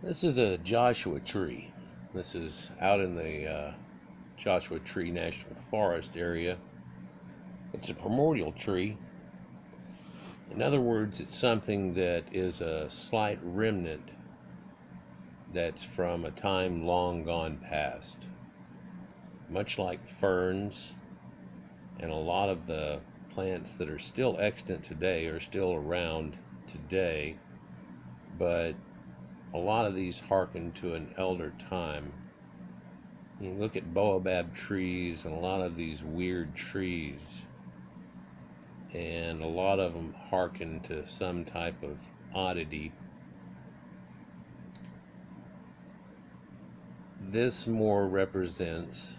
This is a Joshua tree. This is out in the Joshua Tree National Forest area. It's a primordial tree. In other words, it's something that is a slight remnant that's from a time long gone past. Much like ferns and a lot of the plants that are still extant today are still around today, but a lot of these hearken to an elder time. You look at baobab trees and a lot of these weird trees, and a lot of them hearken to some type of oddity. This more represents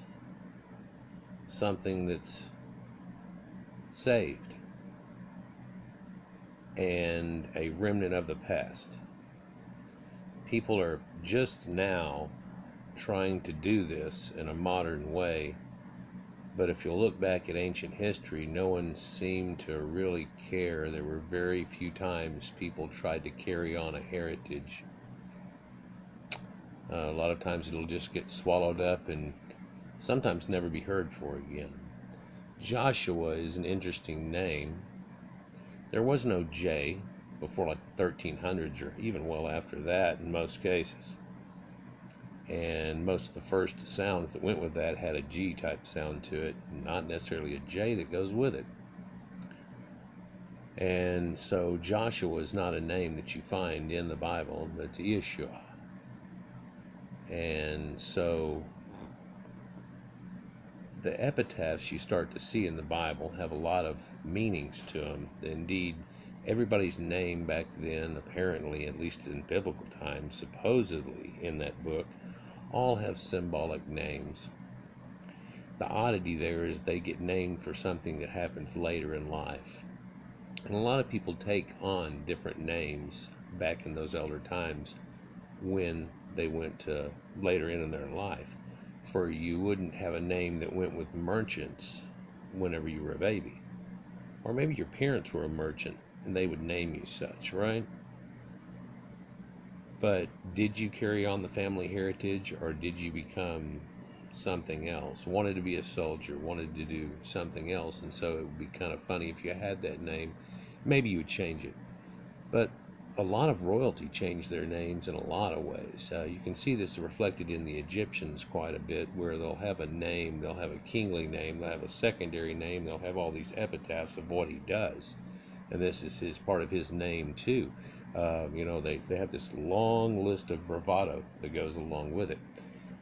something that's saved and a remnant of the past. People are just now trying to do this in a modern way, but if you look back at ancient history, no one seemed to really care. There were very few times people tried to carry on a heritage. A lot of times it'll just get swallowed up and sometimes never be heard for again. Joshua is an interesting name. There was no J before like the 1300s or even well after that in most cases. And most of the first sounds that went with that had a G type sound to it, not necessarily a J that goes with it. And so Joshua is not a name that you find in the Bible, it's Yeshua. And so the epitaphs you start to see in the Bible have a lot of meanings to them. Indeed, everybody's name back then, apparently, at least in biblical times, supposedly in that book, all have symbolic names. The oddity there is they get named for something that happens later in life. And a lot of people take on different names back in those elder times when they went to later in their life. For you wouldn't have a name that went with merchants whenever you were a baby. Or maybe your parents were a merchant and they would name you such, right? But did you carry on the family heritage, or did you become something else? Wanted to be a soldier, wanted to do something else, and so it would be kind of funny if you had that name. Maybe you would change it. But a lot of royalty changed their names in a lot of ways. You can see this reflected in the Egyptians quite a bit, where they'll have a name, they'll have a kingly name, they'll have a secondary name, they'll have all these epitaphs of what he does. And this is his part of his name too. They have this long list of bravado that goes along with it.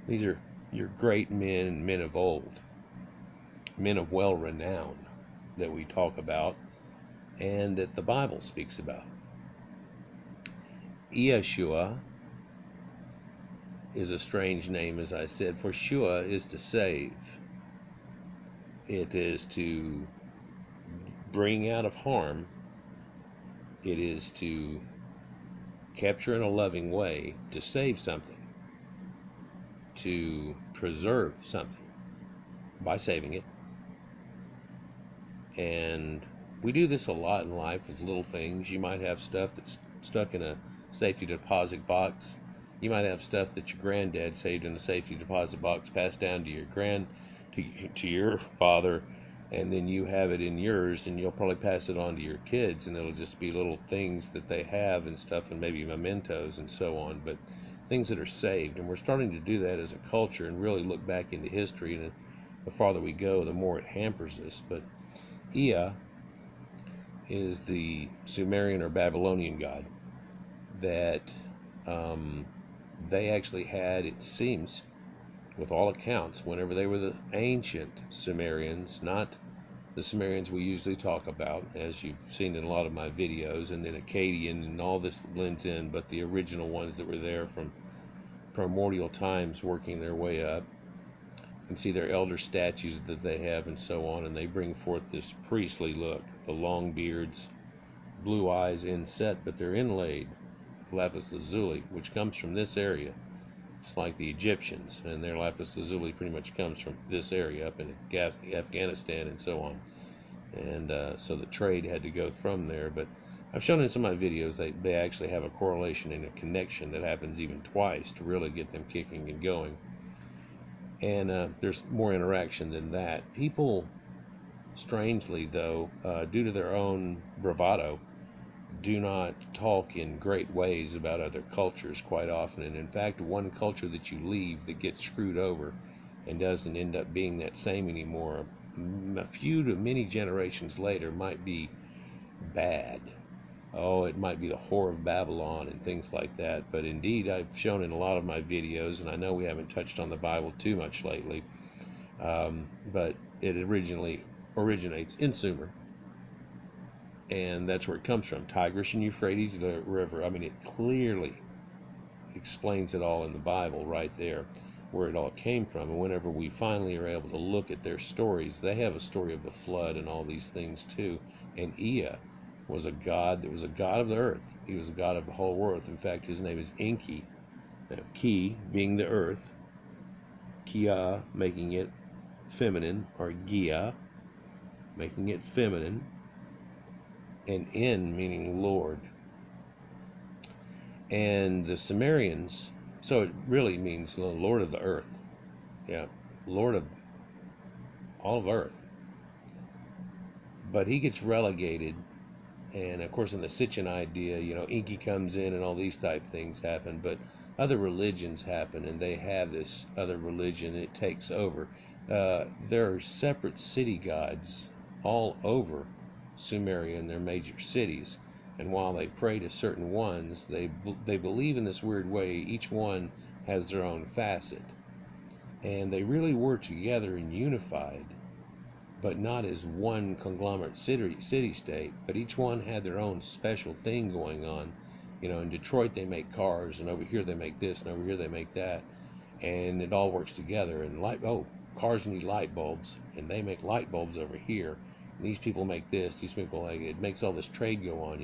These are your great men and men of old, men of well renown that we talk about and that the Bible speaks about. Yeshua is a strange name, as I said, for Shua is to save. It is to bring out of harm. It is to capture in a loving way, to save something, to preserve something by saving it. And we do this a lot in life with little things. You might have stuff that's stuck in a safety deposit box. You might have stuff that your granddad saved in a safety deposit box, passed down to to your father, and then you have it in yours, and you'll probably pass it on to your kids, and it'll just be little things that they have and stuff, and maybe mementos and so on, but things that are saved. And we're starting to do that as a culture and really look back into history, and the farther we go, the more it hampers us. But Ea is the Sumerian or Babylonian god that they actually had, it seems, with all accounts, whenever they were the ancient Sumerians, not the Sumerians we usually talk about, as you've seen in a lot of my videos, and then Akkadian and all this blends in, but the original ones that were there from primordial times working their way up. You can see their elder statues that they have and so on, and they bring forth this priestly look, the long beards, blue eyes inset, but they're inlaid with lapis lazuli, which comes from this area. It's like the Egyptians, and their lapis lazuli pretty much comes from this area up in Afghanistan and so on. And so the trade had to go from there. But I've shown in some of my videos they actually have a correlation and a connection that happens even twice to really get them kicking and going. And there's more interaction than that. People, strangely though, due to their own bravado, do not talk in great ways about other cultures quite often. And in fact, one culture that you leave that gets screwed over and doesn't end up being that same anymore, a few to many generations later, might be bad. Oh, it might be the whore of Babylon and things like that. But indeed, I've shown in a lot of my videos, and I know we haven't touched on the Bible too much lately, but it originally originates in Sumer, and that's where it comes from. Tigris and Euphrates, the river. I mean, it clearly explains it all in the Bible right there, where it all came from. And whenever we finally are able to look at their stories, they have a story of the flood and all these things too. And Ea was a god that was a god of the earth. He was a god of the whole earth. In fact, his name is Enki. Now, Ki being the earth, Kia making it feminine, or Gia making it feminine, and En meaning Lord. And the Sumerians, so it really means Lord of the earth. Yeah, Lord of all of earth. But he gets relegated, and of course in the Sitchin idea, Enki comes in and all these type things happen, but other religions happen, and they have this other religion, and it takes over. There are separate city gods all over Sumeria and their major cities, and while they pray to certain ones, they believe in this weird way. Each one has their own facet, and they really were together and unified, but not as one conglomerate city-state, but each one had their own special thing going on. In Detroit they make cars, and over here they make this, and over here they make that, and it all works together. And cars need light bulbs, and they make light bulbs over here. And these people make this, these people it makes all this trade go on.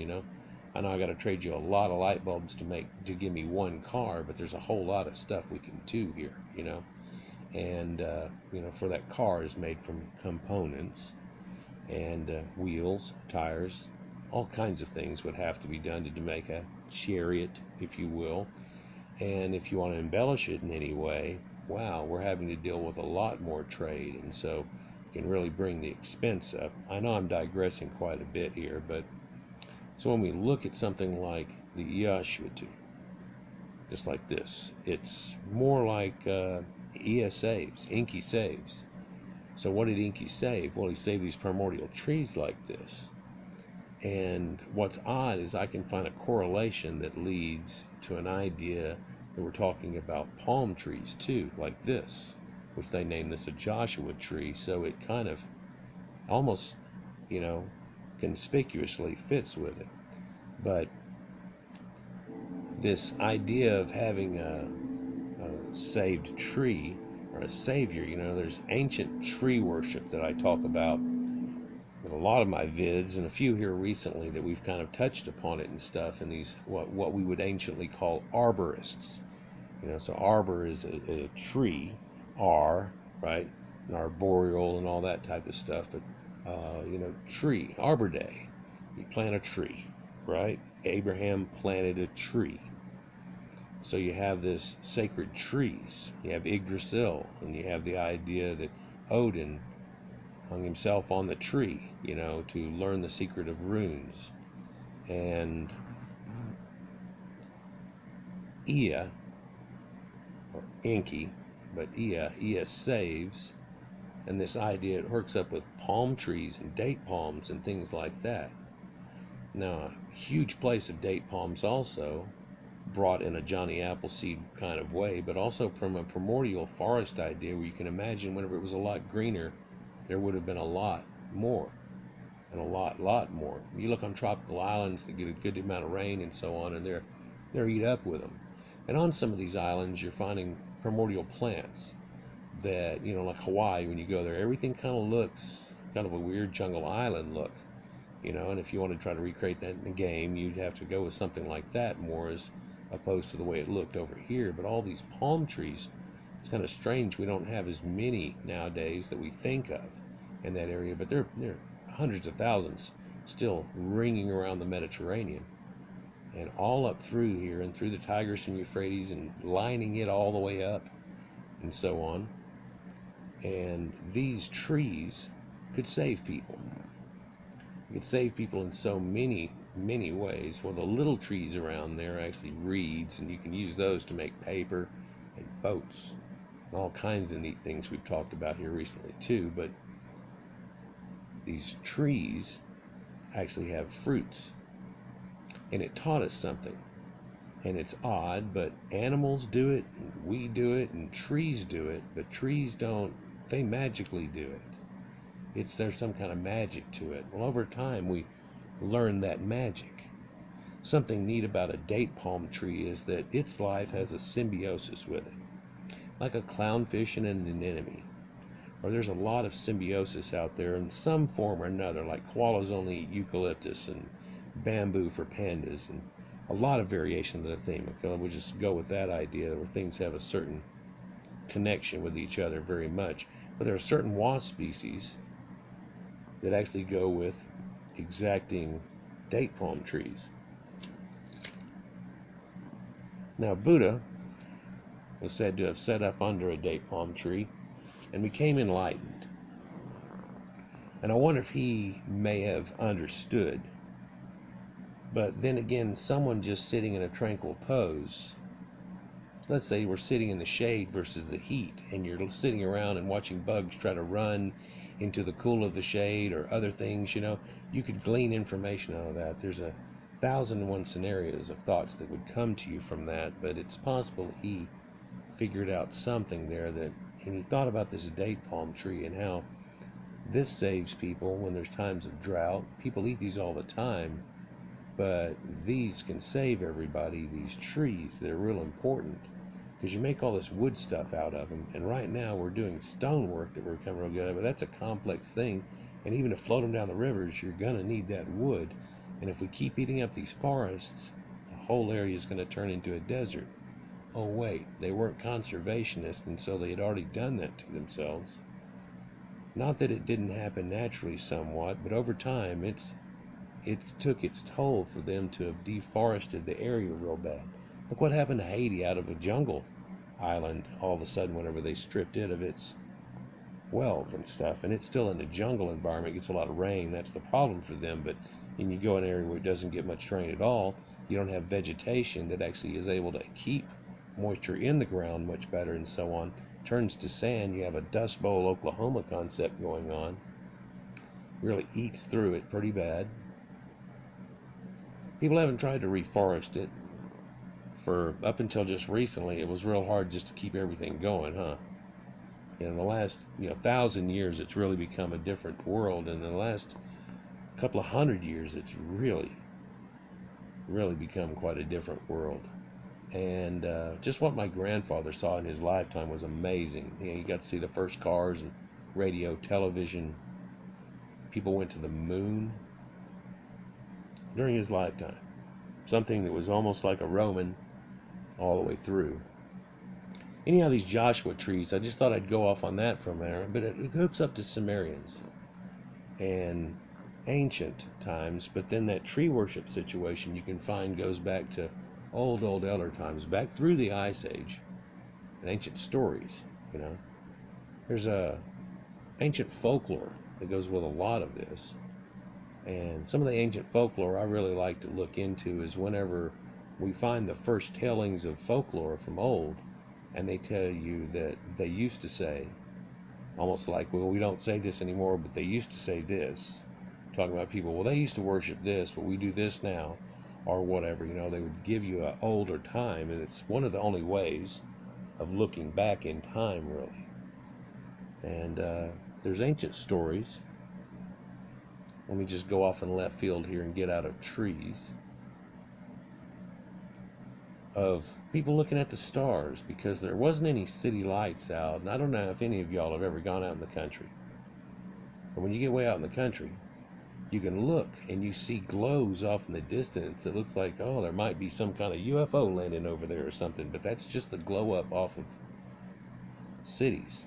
I know I got to trade you a lot of light bulbs to give me one car, but there's a whole lot of stuff we can do here. And for that car is made from components, and wheels, tires, all kinds of things would have to be done to make a chariot, if you will. And if you want to embellish it in any way, wow, we're having to deal with a lot more trade, and so it can really bring the expense up. I know I'm digressing quite a bit here, but so when we look at something like the Yashwatu, just like this, it's more like Ea saves, Enki saves. So what did Enki save? Well, he saved these primordial trees like this. And what's odd is I can find a correlation that leads to an idea that we're talking about palm trees too, like this, which they named this a Joshua tree. So it kind of almost, conspicuously fits with it. But this idea of having a saved tree or a savior, there's ancient tree worship that I talk about in a lot of my vids, and a few here recently that we've kind of touched upon it and stuff, and these what we would anciently call arborists. So arbor is a tree, right, and arboreal and all that type of stuff, but tree, Arbor Day, you plant a tree, right? Abraham planted a tree. So you have this sacred trees. You have Yggdrasil, and you have the idea that Odin hung himself on the tree, to learn the secret of runes. And Ea, or Enki, but Ea saves, and this idea, it hooks up with palm trees and date palms and things like that. Now, a huge place of date palms also, brought in a Johnny Appleseed kind of way, but also from a primordial forest idea where you can imagine whenever it was a lot greener, there would have been a lot more, and a lot more. You look on tropical islands that get a good amount of rain and so on, and they're eat up with them. And on some of these islands, you're finding primordial plants that, like Hawaii, when you go there, everything kind of looks kind of a weird jungle island look, and if you want to try to recreate that in the game, you'd have to go with something like that more as opposed to the way it looked over here. But all these palm trees, it's kind of strange we don't have as many nowadays that we think of in that area, but they're hundreds of thousands still ringing around the Mediterranean, and all up through here and through the Tigris and Euphrates and lining it all the way up and so on. And these trees could save people. It could save people in so many ways. Well, the little trees around there are actually reeds, and you can use those to make paper and boats and all kinds of neat things we've talked about here recently too. But these trees actually have fruits, and it taught us something. And it's odd, but animals do it, and we do it, and trees do it, but trees don't, they magically do it. There's some kind of magic to it. Well, over time we learn that magic. Something neat about a date palm tree is that its life has a symbiosis with it, like a clownfish and an anemone. Or there's a lot of symbiosis out there in some form or another, like koalas only eat eucalyptus and bamboo for pandas, and a lot of variation of the theme. Okay, we'll just go with that idea where things have a certain connection with each other very much. But there are certain wasp species that actually go with exacting date palm trees. Now, Buddha was said to have set up under a date palm tree and became enlightened. And I wonder if he may have understood. But then again, someone just sitting in a tranquil pose, let's say we're sitting in the shade versus the heat, and you're sitting around and watching bugs try to run into the cool of the shade or other things, you could glean information out of that. There's 1,001 scenarios of thoughts that would come to you from that, but it's possible he figured out something there, and he thought about this date palm tree and how this saves people when there's times of drought. People eat these all the time, but these can save everybody, these trees that are real important, because you make all this wood stuff out of them. And right now we're doing stonework that we're becoming real good at, but that's a complex thing. And even to float them down the rivers, you're going to need that wood. And if we keep eating up these forests, the whole area is going to turn into a desert. Oh wait, they weren't conservationists, and so they had already done that to themselves. Not that it didn't happen naturally somewhat, but over time it took its toll for them to have deforested the area real bad. Look what happened to Haiti out of a jungle island all of a sudden whenever they stripped it of its wealth and stuff. And it's still in a jungle environment, it gets a lot of rain. That's the problem for them. But when you go in an area where it doesn't get much rain at all, you don't have vegetation that actually is able to keep moisture in the ground much better and so on. Turns to sand, you have a Dust Bowl, Oklahoma concept going on. Really eats through it pretty bad. People haven't tried to reforest it. For up until just recently, it was real hard just to keep everything going, huh? In the last 1,000 years, it's really become a different world. And in the last couple of hundred years, it's really become quite a different world. And just what my grandfather saw in his lifetime was amazing. You got to see the first cars and radio, television. People went to the moon during his lifetime. Something that was almost like a Roman all the way through. Anyhow, these Joshua trees, I just thought I'd go off on that from there, but it hooks up to Sumerians and ancient times, but then that tree worship situation you can find goes back to old elder times, back through the Ice Age and ancient stories. There's a ancient folklore that goes with a lot of this. And some of the ancient folklore I really like to look into is whenever we find the first tellings of folklore from old, and they tell you that they used to say, almost like, well, we don't say this anymore, but they used to say this, talking about people, well, they used to worship this, but we do this now, or whatever. They would give you an older time, and it's one of the only ways of looking back in time, really. And there's ancient stories. Let me just go off in left field here and get out of trees. Of people looking at the stars, because there wasn't any city lights out. And I don't know if any of y'all have ever gone out in the country. But when you get way out in the country, you can look and you see glows off in the distance. It looks like, oh, there might be some kind of UFO landing over there or something. But that's just the glow up off of cities.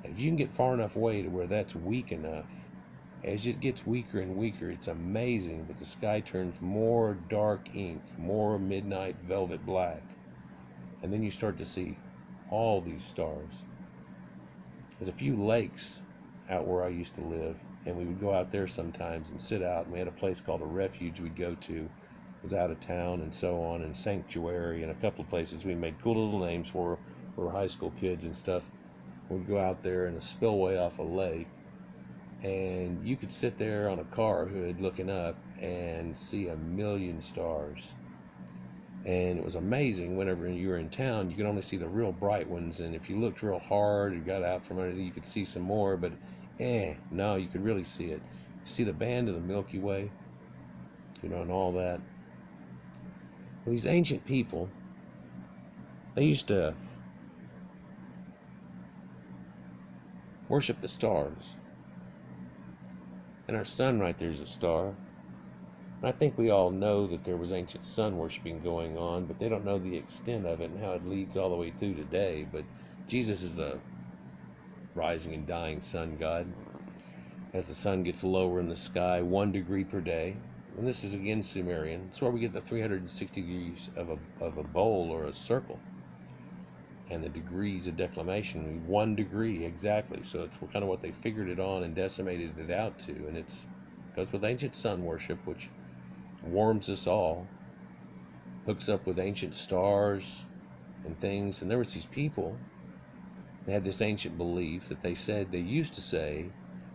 If you can get far enough away to where that's weak enough As it gets weaker and weaker, it's amazing, but the sky turns more dark ink, more midnight velvet black. And then you start to see all these stars. There's a few lakes out where I used to live, and we would go out there sometimes and sit out. And we had a place called a refuge we'd go to. It was out of town and so on, and sanctuary, and a couple of places we made cool little names for. We were high school kids and stuff. We'd go out there in a spillway off a lake, and you could sit there on a car hood looking up and see a million stars. And it was amazing. Whenever you were in town, you could only see the real bright ones, and if you looked real hard, you got out from under, you could see some more, but no, you could really see it. You see the band of the Milky Way, and all that. Well, these ancient people, they used to worship the stars, and our sun right there is a star. I think we all know that there was ancient sun worshiping going on, but they don't know the extent of it and how it leads all the way through today. But Jesus is a rising and dying sun god. As the sun gets lower in the sky, 1 degree per day, and this is again Sumerian. It's where we get the 360 degrees of a bowl or a circle, and the degrees of declination, 1 degree exactly. So it's kind of what they figured it on and decimated it out to, and it goes with ancient sun worship, which warms us all, hooks up with ancient stars and things. And there was these people, they had this ancient belief that they used to say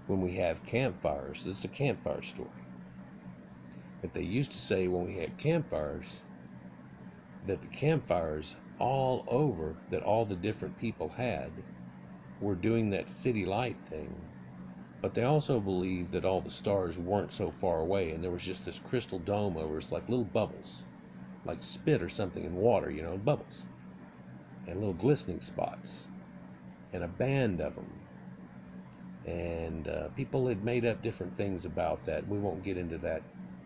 when we have campfires, this is a campfire story, that they used to say when we had campfires, that the campfires all over that all the different people had were doing that city light thing. But they also believed that all the stars weren't so far away, and there was just this crystal dome over us, like little bubbles, like spit or something in water, bubbles, and little glistening spots, and a band of them. And people had made up different things about that. We won't get into that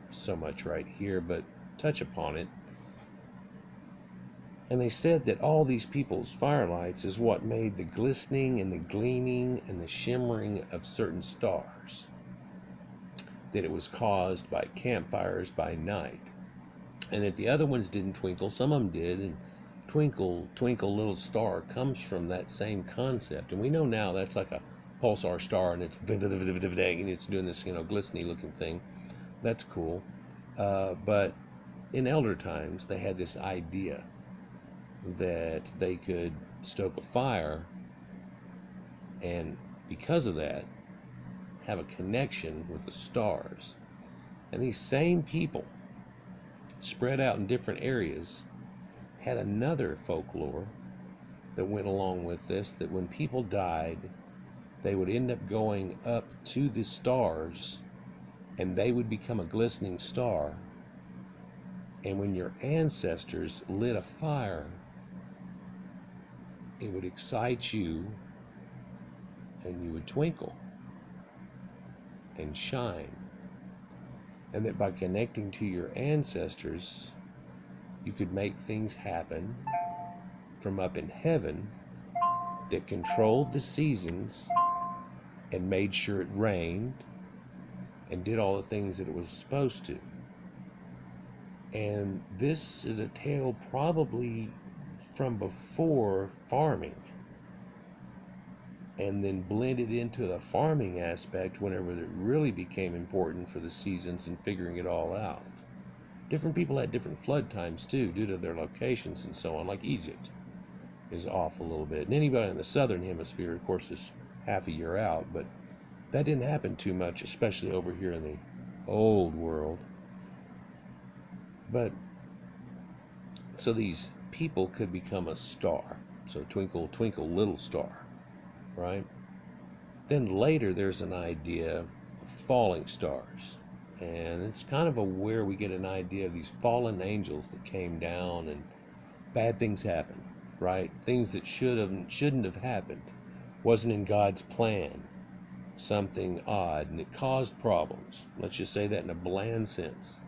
so much right here, but touch upon it. And they said that all these people's firelights is what made the glistening and the gleaming and the shimmering of certain stars. That it was caused by campfires by night. And that the other ones didn't twinkle, some of them did, and Twinkle, Twinkle, Little Star comes from that same concept. And we know now that's like a pulsar star, and it's doing this, glistening looking thing. That's cool. But in elder times, they had this idea that they could stoke a fire, and because of that, have a connection with the stars. And these same people, spread out in different areas, had another folklore that went along with this, that when people died, they would end up going up to the stars, and they would become a glistening star. And when your ancestors lit a fire, it would excite you, and you would twinkle and shine. And that by connecting to your ancestors, you could make things happen from up in heaven that controlled the seasons and made sure it rained and did all the things that it was supposed to. And this is a tale probably from before farming, and then blended into the farming aspect whenever it really became important for the seasons and figuring it all out. Different people had different flood times too, due to their locations and so on. Like Egypt is off a little bit, and anybody in the southern hemisphere, of course, is half a year out, but that didn't happen too much, especially over here in the old world. But so these people could become a star. So Twinkle, Twinkle, Little Star, right? Then later there's an idea of falling stars. And it's kind of where we get an idea of these fallen angels that came down, and bad things happen, right? Things that shouldn't have happened. Wasn't in God's plan. Something odd, and it caused problems. Let's just say that in a bland sense.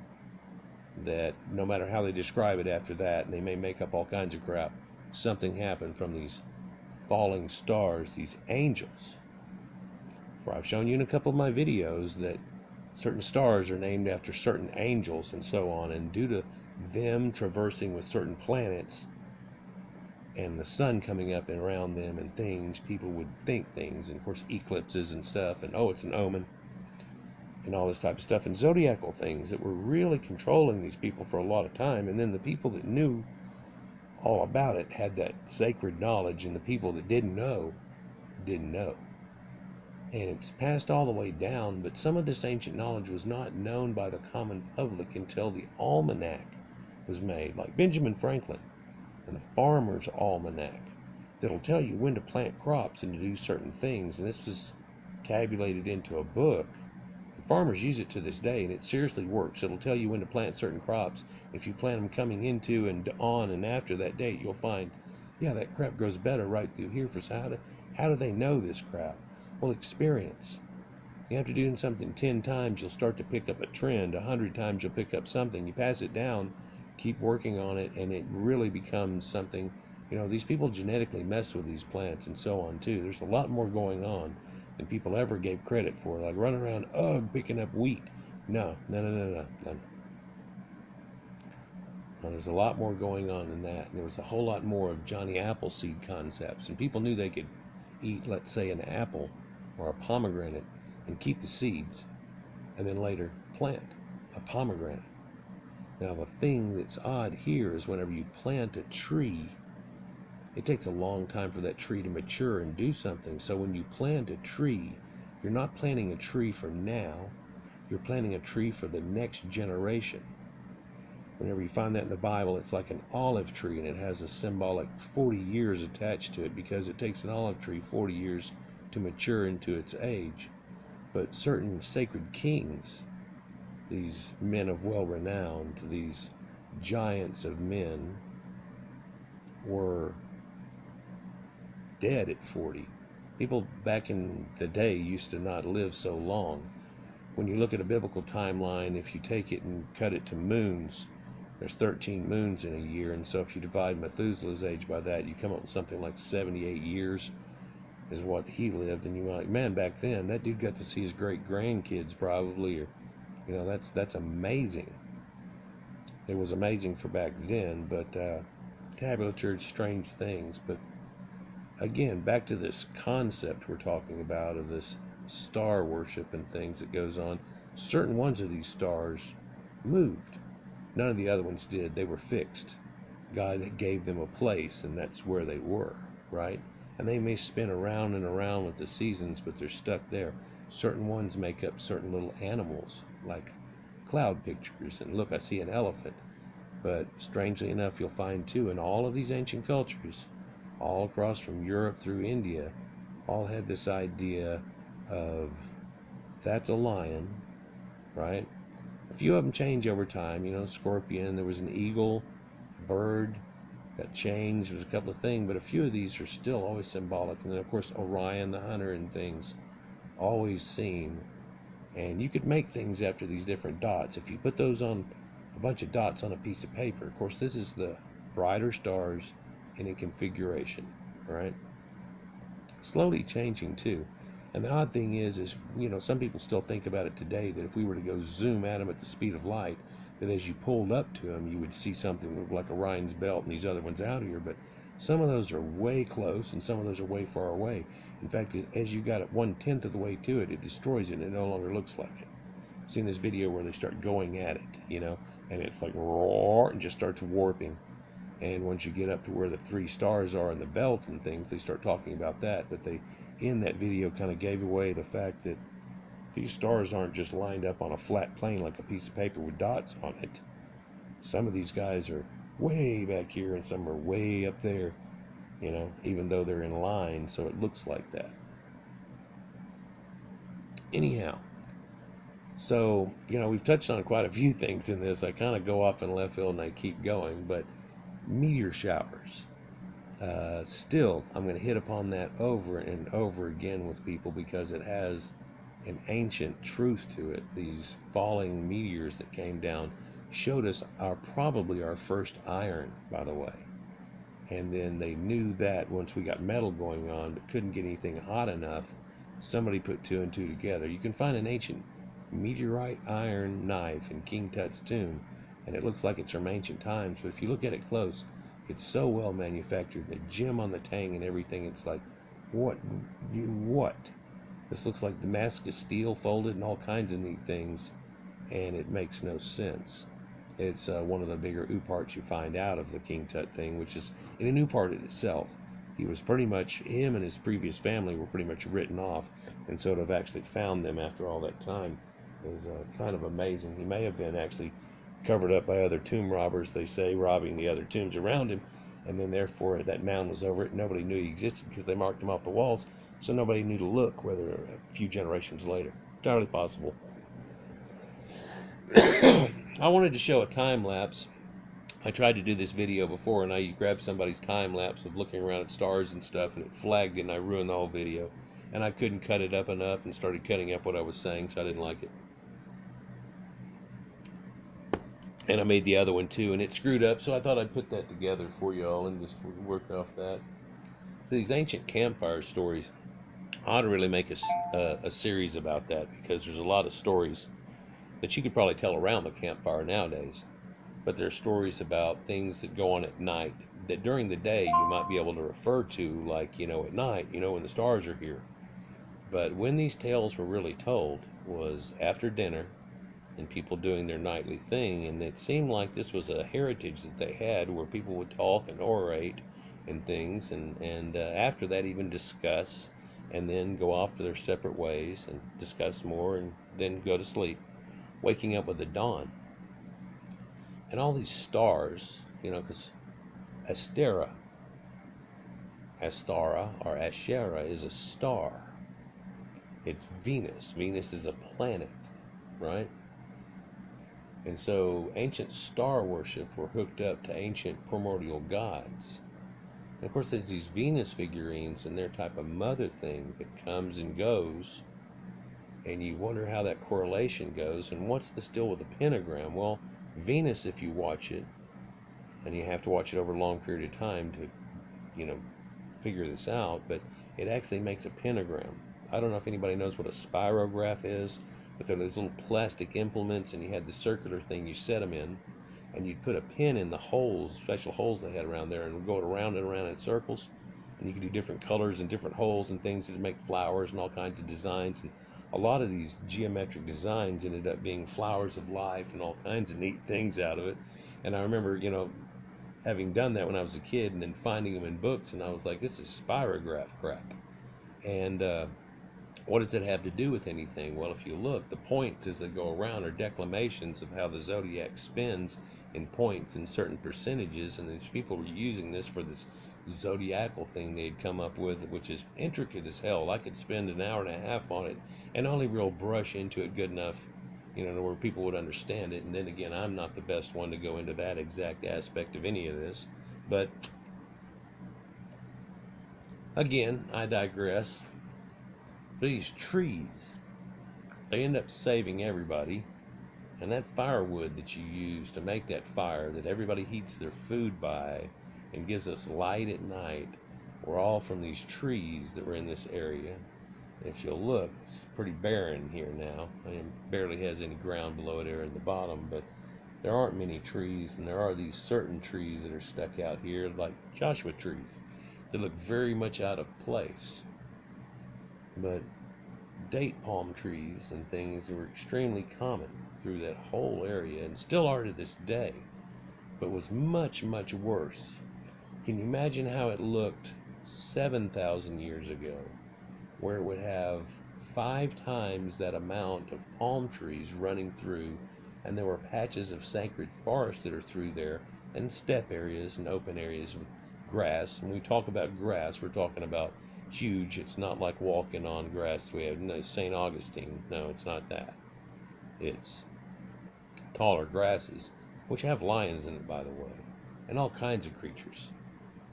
That no matter how they describe it after that, and they may make up all kinds of crap, something happened from these falling stars, these angels. For I've shown you in a couple of my videos that certain stars are named after certain angels and so on, and due to them traversing with certain planets and the sun coming up and around them and things, people would think things, and of course eclipses and stuff, and oh, it's an omen and all this type of stuff, and zodiacal things that were really controlling these people for a lot of time. And then the people that knew all about it had that sacred knowledge, and the people that didn't know didn't know. And it's passed all the way down, but some of this ancient knowledge was not known by the common public until the almanac was made, like Benjamin Franklin and the Farmer's Almanac, that'll tell you when to plant crops and to do certain things. And this was tabulated into a book. And farmers use it to this day, and it seriously works. It'll tell you when to plant certain crops. If you plant them coming into and on and after that date, you'll find, yeah, that crop grows better right through here. How do they know this crap? Well, experience. You have to do something 10 times, you'll start to pick up a trend. 100 times, you'll pick up something. You pass it down, keep working on it, and it really becomes something. These people genetically mess with these plants and so on too. There's a lot more going on than people ever gave credit for. Like running around, picking up wheat. No. There's a lot more going on than that. There was a whole lot more of Johnny Appleseed concepts, and people knew they could eat, let's say, an apple or a pomegranate and keep the seeds, and then later plant a pomegranate. Now, the thing that's odd here is whenever you plant a tree, it takes a long time for that tree to mature and do something. So when you plant a tree, you're not planting a tree for now, you're planting a tree for the next generation. Whenever you find that in the Bible, it's like an olive tree, and it has a symbolic 40 years attached to it, because it takes an olive tree 40 years to mature into its age. But certain sacred kings, these men of well-renowned, these giants of men, were dead at 40. People back in the day used to not live so long. When you look at a biblical timeline, if you take it and cut it to moons, there's 13 moons in a year, and so if you divide Methuselah's age by that, you come up with something like 78 years is what he lived. And you're like, man, back then that dude got to see his great grandkids probably, or that's amazing. It was amazing for back then, but tabulature, strange things. But again, back to this concept we're talking about of this star worship and things that goes on. Certain ones of these stars moved. None of the other ones did. They were fixed. God gave them a place, and that's where they were, right? And they may spin around and around with the seasons, but they're stuck there. Certain ones make up certain little animals, like cloud pictures. And look, I see an elephant. But strangely enough, you'll find too, in all of these ancient cultures, all across from Europe through India, all had this idea of, that's a lion, right? A few of them change over time, scorpion, there was an eagle, bird, got changed, there was a couple of things, but a few of these are still always symbolic. And then of course Orion the hunter and things, always seen. And you could make things after these different dots. If you put those on a bunch of dots on a piece of paper, of course this is the brighter stars in a configuration, right? Slowly changing too. And the odd thing is some people still think about it today, that if we were to go zoom at them at the speed of light, that as you pulled up to them, you would see something like Orion's belt and these other ones out here. But some of those are way close, and some of those are way far away. In fact, as you got it 1/10 of the way to it, it destroys it, and it no longer looks like it. I've seen this video where they start going at it, and it's like roar and just starts warping. And once you get up to where the 3 stars are in the belt and things, they start talking about that. But they, in that video, kind of gave away the fact that these stars aren't just lined up on a flat plane like a piece of paper with dots on it. Some of these guys are way back here, and some are way up there, even though they're in line, so it looks like that. Anyhow, so, we've touched on quite a few things in this. I kind of go off in left field and I keep going, but meteor showers. Still, I'm going to hit upon that over and over again with people, because it has an ancient truth to it. These falling meteors that came down showed us probably our first iron, by the way. And then they knew that once we got metal going on, but couldn't get anything hot enough, Somebody put two and two together. You can find an ancient meteorite iron knife in King Tut's tomb, and it looks like it's from ancient times, but if you look at it close, it's so well manufactured. The gem on the tang and everything, it's like, what? What? This looks like Damascus steel folded and all kinds of neat things, and it makes no sense. It's one of the bigger ooh parts you find out of the King Tut thing, which is in a new part in itself. He was pretty much, him and his previous family were pretty much written off, and so to have actually found them after all that time is kind of amazing. He may have been actually covered up by other tomb robbers, they say, robbing the other tombs around him, and then therefore that mound was over it. Nobody knew he existed because they marked him off the walls, so nobody knew to look, whether a few generations later. Entirely possible. I wanted to show a time lapse. I tried to do this video before, and I grabbed somebody's time lapse of looking around at stars and stuff, and it flagged it, and I ruined the whole video. And I couldn't cut it up enough, and started cutting up what I was saying, so I didn't like it. And I made the other one too, and it screwed up, so I thought I'd put that together for y'all and just work off that. So these ancient campfire stories, I ought to really make a series about that, because there's a lot of stories that you could probably tell around the campfire nowadays. But there are stories about things that go on at night that during the day you might be able to refer to, like, at night, when the stars are here. But when these tales were really told was after dinner and people doing their nightly thing, and it seemed like this was a heritage that they had where people would talk and orate and things, and after that even discuss, and then go off to their separate ways and discuss more, and then go to sleep, waking up with the dawn. And all these stars, because Astara or Ashera is a star. It's Venus. Venus is a planet, right? And so ancient star worship were hooked up to ancient primordial gods. And of course, there's these Venus figurines and their type of mother thing that comes and goes. And you wonder how that correlation goes. And what's the deal with the pentagram? Well, Venus, if you watch it, and you have to watch it over a long period of time to, figure this out, but it actually makes a pentagram. I don't know if anybody knows what a spirograph is, but they're those little plastic implements, and you had the circular thing you set them in, and you'd put a pin in the holes, special holes they had around there, and go around and around in circles, and you could do different colors and different holes and things to make flowers and all kinds of designs. And a lot of these geometric designs ended up being flowers of life and all kinds of neat things out of it. And I remember, having done that when I was a kid and then finding them in books, and I was like, this is spirograph crap. And what does it have to do with anything? Well, if you look, the points as they go around are declamations of how the zodiac spins in points in certain percentages, and these people were using this for this zodiacal thing they had come up with, which is intricate as hell. I could spend an hour and a half on it and only real brush into it good enough, where people would understand it. And then again, I'm not the best one to go into that exact aspect of any of this, but again, I digress. These trees, they end up saving everybody, and that firewood that you use to make that fire that everybody heats their food by and gives us light at night were all from these trees that were in this area. If you'll look, it's pretty barren here now. It barely has any ground below it there in the bottom, but there aren't many trees, and there are these certain trees that are stuck out here, like Joshua trees, that look very much out of place. But date palm trees and things were extremely common through that whole area, and still are to this day, but was much, much worse. Can you imagine how it looked 7,000 years ago, where it would have 5 times that amount of palm trees running through, and there were patches of sacred forest that are through there, and steppe areas and open areas with grass. When we talk about grass, we're talking about huge. It's not like walking on grass we have St. Augustine. No, it's not that. It's taller grasses, which have lions in it, by the way, and all kinds of creatures.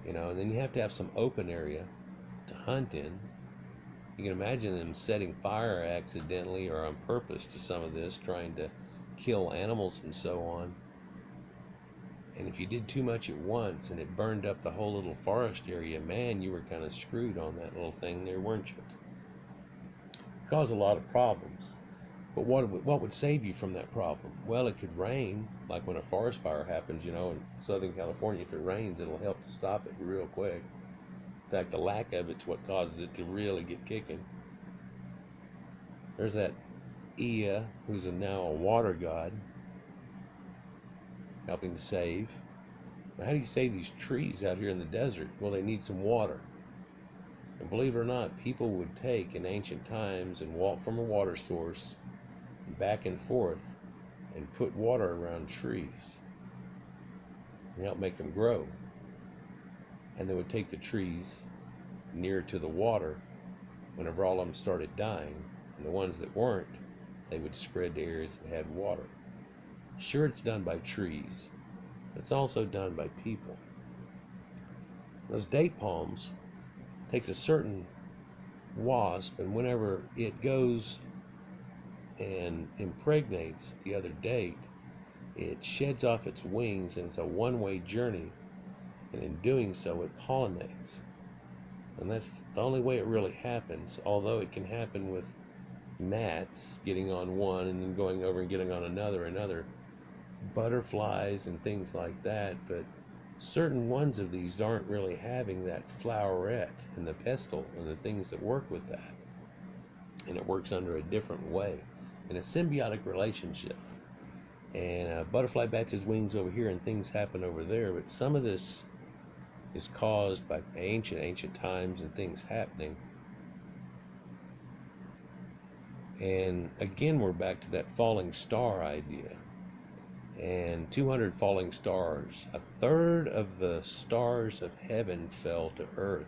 And then you have to have some open area to hunt in. You can imagine them setting fire accidentally or on purpose to some of this, trying to kill animals and so on. And if you did too much at once and it burned up the whole little forest area, man, you were kind of screwed on that little thing there, weren't you? cause a lot of problems. But what would save you from that problem? Well, it could rain, like when a forest fire happens, you know, in Southern California. If it rains, it'll help to stop it real quick. In fact, the lack of it's what causes it to really get kicking. There's that Ea, who's now a water god, helping to save. Now, how do you save these trees out here in the desert? Well, they need some water. And believe it or not, people would take in ancient times and walk from a water source back and forth and put water around trees and help make them grow. And they would take the trees near to the water whenever all of them started dying, and the ones that weren't, they would spread to areas that had water. Sure, it's done by trees, but it's also done by people. Those date palms takes a certain wasp, and whenever it goes and impregnates the other date, it sheds off its wings, and it's a one-way journey, and in doing so it pollinates. And that's the only way it really happens, although it can happen with gnats getting on one and then going over and getting on another, butterflies and things like that. But certain ones of these aren't really having that floweret and the pestle and the things that work with that, and it works under a different way in a symbiotic relationship. And a butterfly bats his wings over here and things happen over there, but some of this is caused by ancient times and things happening. And again, we're back to that falling star idea. And 200 falling stars, a third of the stars of heaven fell to earth.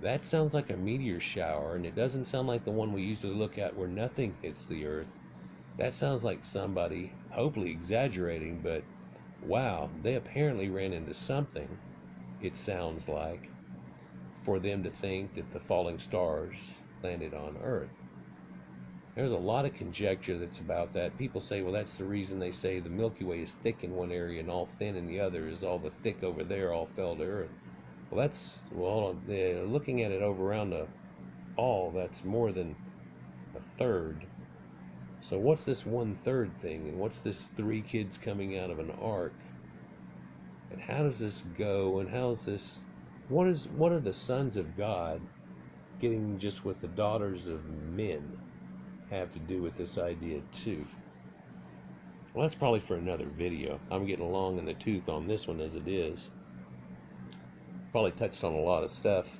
That sounds like a meteor shower, and it doesn't sound like the one we usually look at where nothing hits the earth. That sounds like somebody, hopefully exaggerating, but wow, they apparently ran into something, it sounds like, for them to think that the falling stars landed on Earth. There's a lot of conjecture that's about that. People say, well, that's the reason they say the Milky Way is thick in one area and all thin in the other, is all the thick over there all fell to Earth. Well, looking at it over around that's more than a third. So what's this 1/3 thing, and what's this 3 kids coming out of an ark? And how does this go, and how is this, what are the sons of God getting just with the daughters of men have to do with this idea too? Well, that's probably for another video. I'm getting along in the tooth on this one as it is. Probably touched on a lot of stuff.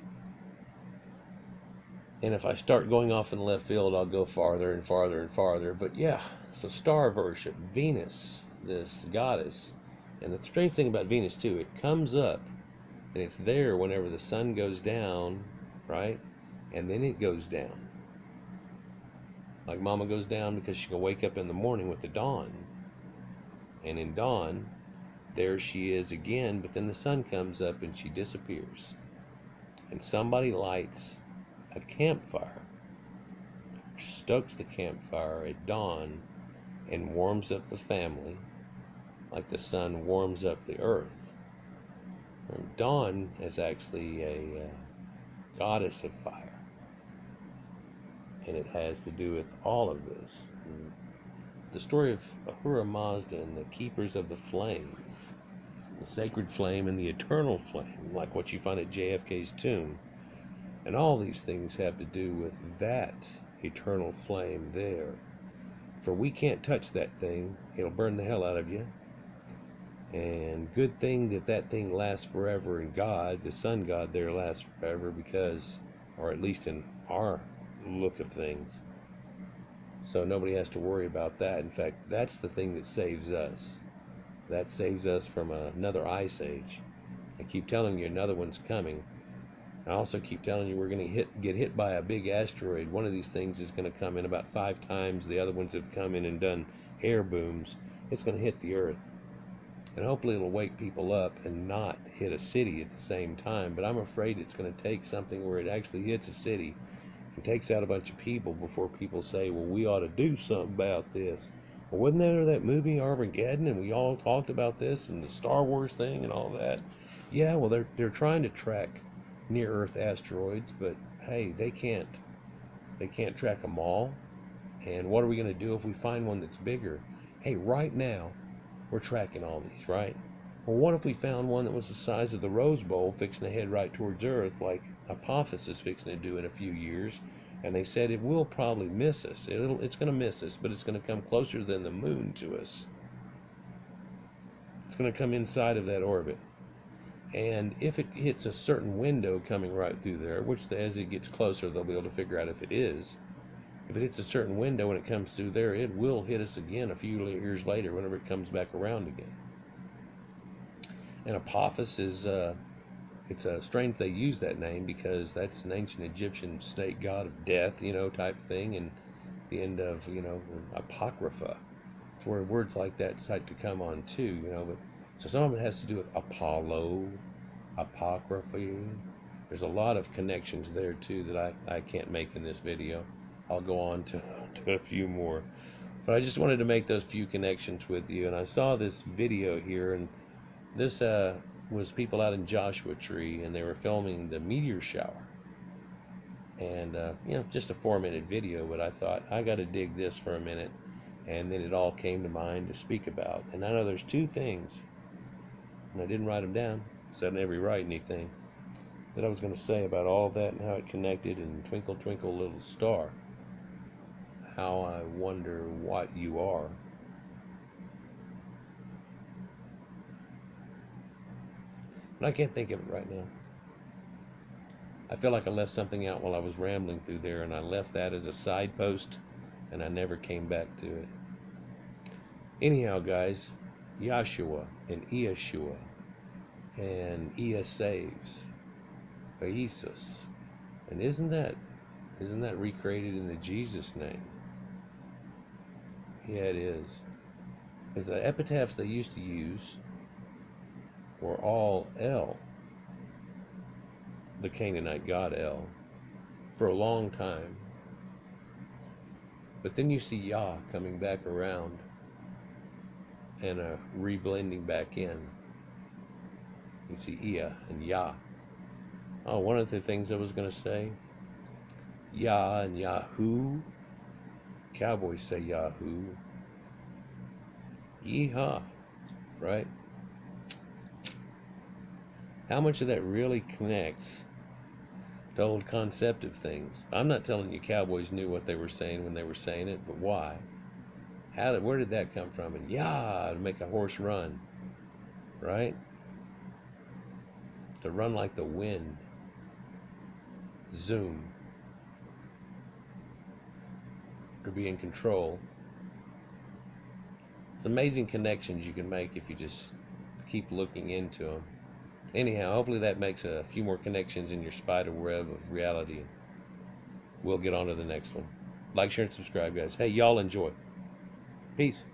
And if I start going off in left field, I'll go farther and farther and farther. But yeah, so star worship, Venus, this goddess. And the strange thing about Venus too, it comes up and it's there whenever the sun goes down, right? And then it goes down. Like Mama goes down because she can wake up in the morning with the dawn. And in dawn, there she is again, but then the sun comes up and she disappears. And somebody lights a campfire, stokes the campfire at dawn, and warms up the family like the sun warms up the earth. And dawn is actually a goddess of fire, and it has to do with all of this. And the story of Ahura Mazda and the keepers of the flame, the sacred flame and the eternal flame, like what you find at JFK's tomb. And all these things have to do with that eternal flame there. For we can't touch that thing. It'll burn the hell out of you. And good thing that thing lasts forever, and God, the sun god there, lasts forever, because, or at least in our look of things. So nobody has to worry about that. In fact, that's the thing that saves us. That saves us from another ice age. I keep telling you another one's coming. I also keep telling you we're going to get hit by a big asteroid. One of these things is going to come in about 5 times the other ones have come in and done air booms. It's going to hit the earth. And hopefully it'll wake people up and not hit a city at the same time. But I'm afraid it's going to take something where it actually hits a city and takes out a bunch of people before people say, well, we ought to do something about this. Well, wasn't there that movie Armageddon, and we all talked about this and the Star Wars thing and all that? Yeah, well, they're trying to track near-Earth asteroids, but hey, they can't They can't track them all. And what are we going to do if we find one that's bigger? Hey, right now, we're tracking all these, right? Well, what if we found one that was the size of the Rose Bowl fixing to head right towards Earth, like Apophis is fixing to do in a few years? And they said it will probably miss us. It's going to miss us, but it's going to come closer than the moon to us. It's going to come inside of that orbit. And if it hits a certain window coming right through there, which as it gets closer, they'll be able to figure out if it is. If it hits a certain window when it comes through there, it will hit us again a few years later whenever it comes back around again. And Apophis is, it's a strange they use that name because that's an ancient Egyptian snake god of death, type thing, and the end of, Apocrypha. It's where words like that start to come on too, but so some of it has to do with Apollo, Apocryphy. There's a lot of connections there too that I can't make in this video. I'll go on to a few more. But I just wanted to make those few connections with you. And I saw this video here, and this was people out in Joshua Tree, and they were filming the meteor shower. And, just a 4-minute video, but I thought, I got to dig this for a minute. And then it all came to mind to speak about. And I know there's 2 things, and I didn't write them down, so I never write anything, that I was going to say about all that and how it connected in Twinkle Twinkle Little Star. How I wonder what you are. But I can't think of it right now. I feel like I left something out while I was rambling through there, and I left that as a side post, and I never came back to it. Anyhow, guys, Yahshua and Yeshua and Ia saves, Jesus, and isn't that recreated in the Jesus name? Yeah, it is. Because the epitaphs they used to use were all El, the Canaanite god El, for a long time. But then you see Yah coming back around and reblending back in. You see Ia and Yah. Oh, one of the things I was going to say, Yah and Yahoo. Cowboys say Yahoo. Yeehaw, right? How much of that really connects to old concept of things? I'm not telling you cowboys knew what they were saying when they were saying it, but why? Where did that come from? And Yah, to make a horse run, right? To run like the wind. Zoom. To be in control. It's amazing connections you can make if you just keep looking into them. Anyhow, hopefully that makes a few more connections in your spider web of reality. We'll get on to the next one. Like, share, and subscribe, guys. Hey, y'all enjoy. Peace.